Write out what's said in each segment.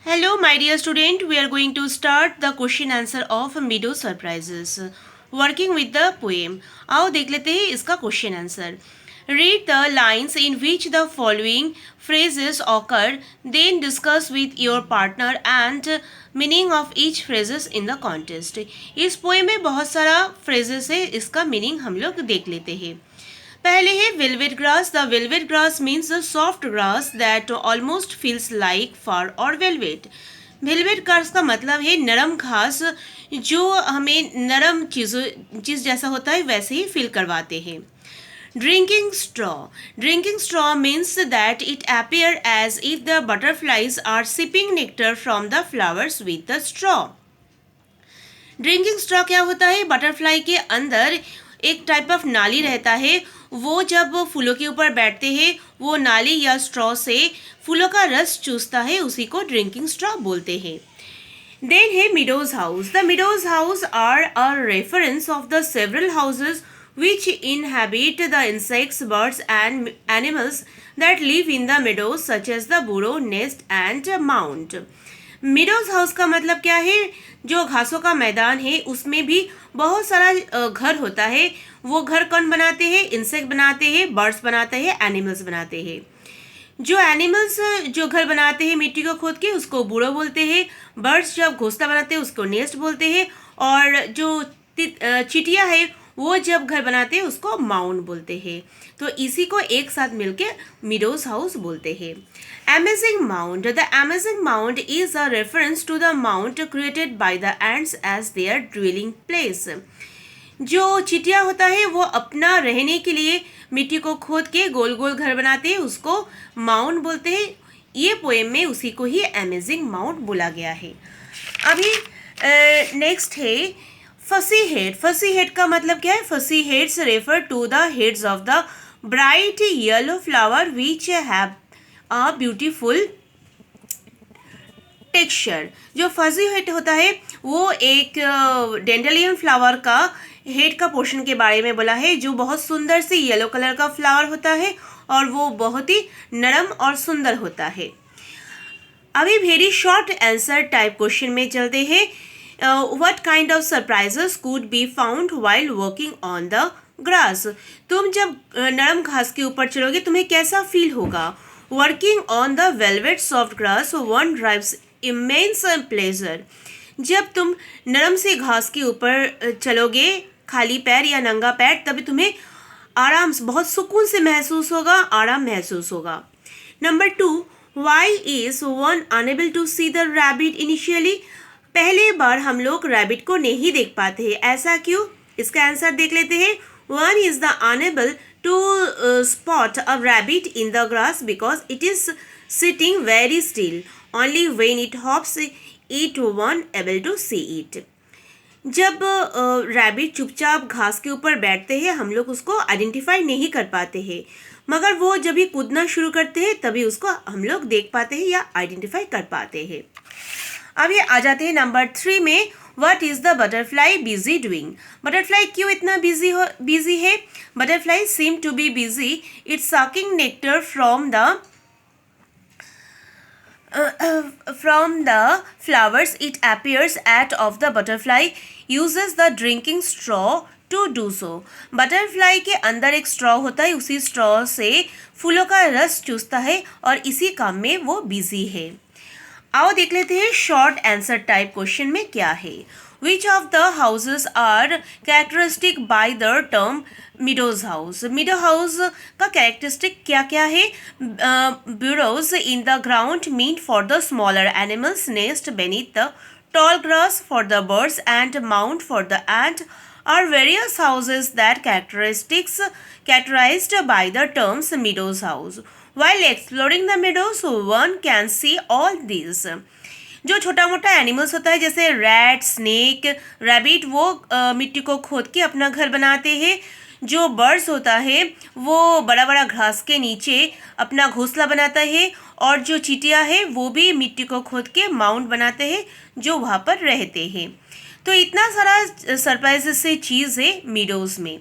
Hello, my dear student. We are going to start the question answer of Meadow Surprises. Working with the poem. आओ देख लेते हैं इसका question answer. Read the lines in which the following phrases occur, then discuss with your partner and meaning of each phrases in the contest. इस poem में बहुत सारा phrases है, इसका meaning हम लोग देख लेते हैं. पहले है velvet grass. The velvet grass means the soft grass that almost feels like for और वेलवेट. वेलवेट ग्रास का मतलब है नरम घास जो हमें नरम चीज जैसा होता है वैसे ही फील करवाते हैं. Drinking straw. Drinking straw means that it appear as if the butterflies are sipping nectar from the flowers with the straw. Drinking straw क्या होता है? बटरफ्लाई के अंदर एक टाइप ऑफ नाली रहता है. वो जब फूलों के ऊपर बैठते हैं वो नाली या स्ट्रॉ से फूलों का रस चूसता है, उसी को ड्रिंकिंग स्ट्रॉ बोलते हैं. देन है meadows house. The meadows house are a reference of the several houses which inhabit the insects, birds and animals that live in the meadows such as the burrow, nest and mound. Meadows house का मतलब क्या है? जो घासों का मैदान है उसमें भी बहुत सारा घर होता है. वो घर कौन बनाते हैं? इंसेक्ट बनाते हैं, बर्ड्स बनाते हैं, एनिमल्स बनाते हैं. जो एनिमल्स जो घर बनाते हैं मिट्टी को खोद के उसको बूढ़ो बोलते हैं. बर्ड्स जब घोंसला बनाते हैं उसको नेस्ट बोलते हैं. और जो चिटिया है वो जब घर बनाते हैं उसको माउंड बोलते हैं. तो इसी को एक साथ मिलके मीडोज हाउस बोलते हैं. Amazing mound. The amazing mound is a reference to the mount created by the ants as their dwelling place. जो चिटिया होता है वो अपना रहने के लिए मिट्टी को खोद के गोल गोल घर बनाते हैं, उसको माउंट बोलते हैं. ये पोएम में उसी को ही अमेजिंग माउंट बोला गया है. अभी नेक्स्ट है फसी हेड. फसी हेड का मतलब क्या है? Fuzzy heads refer to the heads of the bright yellow flower which have a beautiful texture. जो फजी हेड होता है वो एक डेंडेलियन फ्लावर का हेड का पोर्शन के बारे में बोला है जो बहुत सुंदर से येलो कलर का फ्लावर होता है और वो बहुत ही नरम और सुंदर होता है. अभी very short answer type question में चलते हैं. What kind of surprises could be found while working on the grass. तुम जब नरम घास के ऊपर चलोगे तुम्हें कैसा फील होगा? Working on the velvet soft grass one drives immense pleasure. जब तुम नरम से घास के ऊपर चलोगे खाली पैर या नंगा पैर तभी तुम्हें आराम से बहुत सुकून से महसूस होगा, आराम महसूस होगा. Number 2, why is one unable to see the rabbit initially. पहले बार हम लोग रैबिट को नहीं देख पाते हैं, ऐसा क्यों? इसका आंसर देख लेते हैं. One is the unable to spot a rabbit in the grass because it is sitting very still. Only when it hops it one able to see it. जब रैबिट चुपचाप घास के ऊपर बैठते हैं हम लोग उसको आइडेंटिफाई नहीं कर पाते हैं, मगर वो जब भी कूदना शुरू करते हैं तभी उसको हम लोग देख पाते हैं या आइडेंटिफाई कर पाते हैं. अब ये आ जाते हैं नंबर 3 में. What is the butterfly busy doing. Butterfly क्यों इतना बिजी है? Butterfly seem to be busy. It's sucking nectar from the flowers. It appears at of the butterfly uses the drinking straw to do so. Butterfly के अंदर एक straw होता है, उसी straw से फूलों का रस चूसता है और इसी काम में वो बिजी है. आओ देख लेते हैं शॉर्ट आंसर टाइप क्वेश्चन में क्या है. Which of the houses are characteristic by the term meadows house. Meadow house का कैरेक्टरिस्टिक क्या क्या है? burrows in the ground meant for the smaller animals, nest beneath the tall grass for the birds and mound for the ant are various houses that characterized by the terms meadows house. While exploring the meadows one can see all these. जो छोटा मोटा animals होता है जैसे rat, snake, rabbit वो मिट्टी को खोद के अपना घर बनाते हैं. जो बर्ड्स होता है वो बड़ा बड़ा घास के नीचे अपना घोंसला बनाता है और जो चींटियाँ है वो भी मिट्टी को खोद के माउंट बनाते हैं जो वहाँ पर रहते हैं. तो इतना सारा सरप्राइज से चीज़ है मीडोज़ में.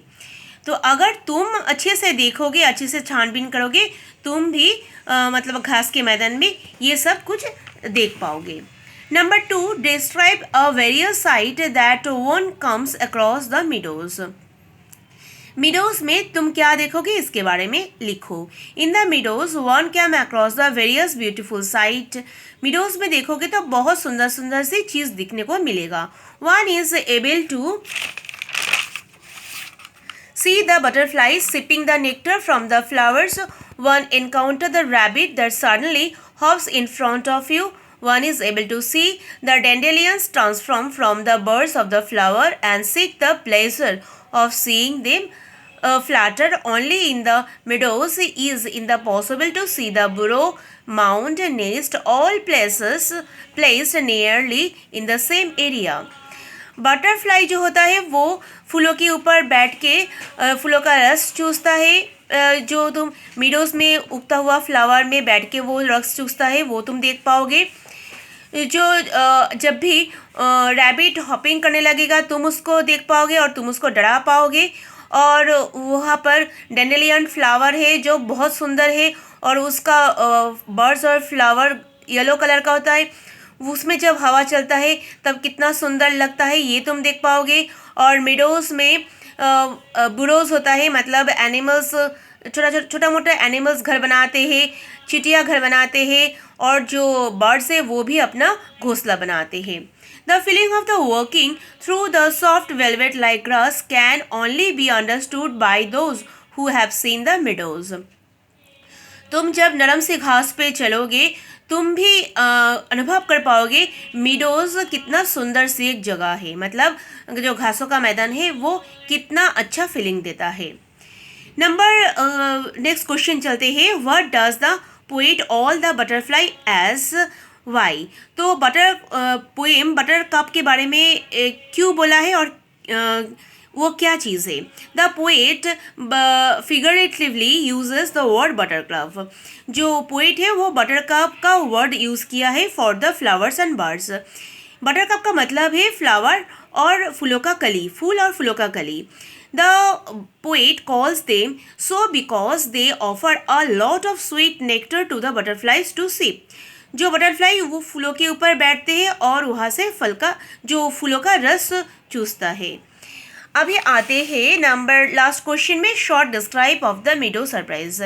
तो अगर तुम अच्छे से देखोगे, अच्छे से छानबीन करोगे, तुम भी मतलब घास के मैदान में ये सब कुछ देख पाओगे। Number 2, describe a various sight that one comes across the meadows. Meadows में तुम क्या देखोगे इसके बारे में लिखो। In the meadows one came across the various beautiful sight. Meadows में देखोगे तो बहुत सुंदर सुंदर सी चीज दिखने को मिलेगा। One is able to see the butterflies sipping the nectar from the flowers. One encounter the rabbit that suddenly hops in front of you. One is able to see the dandelions transform from the birds of the flower and seek the pleasure of seeing them flutter. Only in the meadows is in the possible to see the burrow, mound, nest, all places placed nearly in the same area. Butterfly जो होता है वो फूलों के ऊपर बैठ के फूलों का रस चूसता है। जो तुम मीडोज में उगता हुआ फ्लावर में बैठ के वो रस चूसता है वो तुम देख पाओगे। जो जब भी रैबिट हॉपिंग करने लगेगा तुम उसको देख पाओगे और तुम उसको डरा पाओगे। और वहाँ पर डेंडेलियन फ्लावर है जो बहुत सुंदर है और उसका बर्ड्स और फ्लावर येलो कलर का होता है। उसमें जब हवा चलता है तब कितना सुंदर लगता है ये तुम देख पाओगे। और मीडोज में बुरोज होता है, मतलब एनिमल्स, छोटा मोटा एनिमल्स घर बनाते हैं, चिटिया घर बनाते हैं और जो बर्ड्स है वो भी अपना घोंसला बनाते हैं। The feeling of the walking through the soft velvet like grass can only be understood by those who have seen the meadows. तुम जब नरम से घास पे चलोगे तुम भी अनुभव कर पाओगे मीडोज कितना सुंदर सी एक जगह है, मतलब जो घासों का मैदान है वो कितना अच्छा फीलिंग देता है। नेक्स्ट क्वेश्चन चलते हैं। What does the poet all the butterfly as why. तो पोएम बटर कप के बारे में क्यों बोला है और वो क्या चीज़ है। The poet figuratively uses the word butter cup. जो पोएट है वो बटर कप का वर्ड यूज़ किया है for the flowers and birds. Butter cup का मतलब है फ्लावर और फूलों का कली, फूल और फूलों का कली। The poet calls them so because they offer a lot of sweet nectar to the butterflies to sip. जो बटरफ्लाई वो फूलों के ऊपर बैठते हैं और वहाँ से फूलों का रस चूसता है। अभी आते हैं लास्ट क्वेश्चन में। Short describe of the मीडो surprise.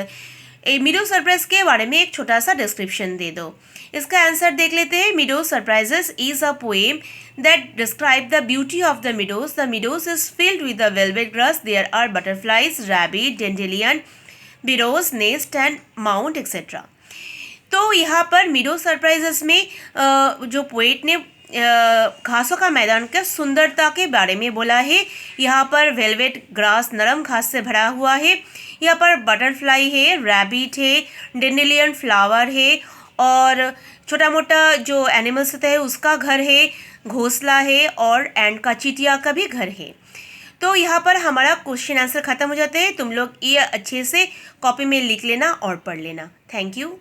मीडो surprise के बारे में एक छोटा सा डिस्क्रिप्शन दे दो। इसका आंसर देख लेते हैं। Meadow surprises is a poem that describe the beauty of the meadows. The meadows is filled with the velvet grass. There are butterflies, rabbit, dandelion, burrows, nest and mount etcetera. तो यहाँ पर मीडो surprises में जो poet ने घासों का मैदान के सुंदरता के बारे में बोला है। यहाँ पर वेलवेट ग्रास नरम घास से भरा हुआ है। यहाँ पर बटरफ्लाई है, रैबिट है, डेंडेलियन फ्लावर है और छोटा मोटा जो एनिमल्स होता है उसका घर है, घोंसला है और एंड का चीटिया का भी घर है। तो यहाँ पर हमारा क्वेश्चन आंसर ख़त्म हो जाते हैं। तुम लोग ये अच्छे से कॉपी में लिख लेना और पढ़ लेना। Thank you.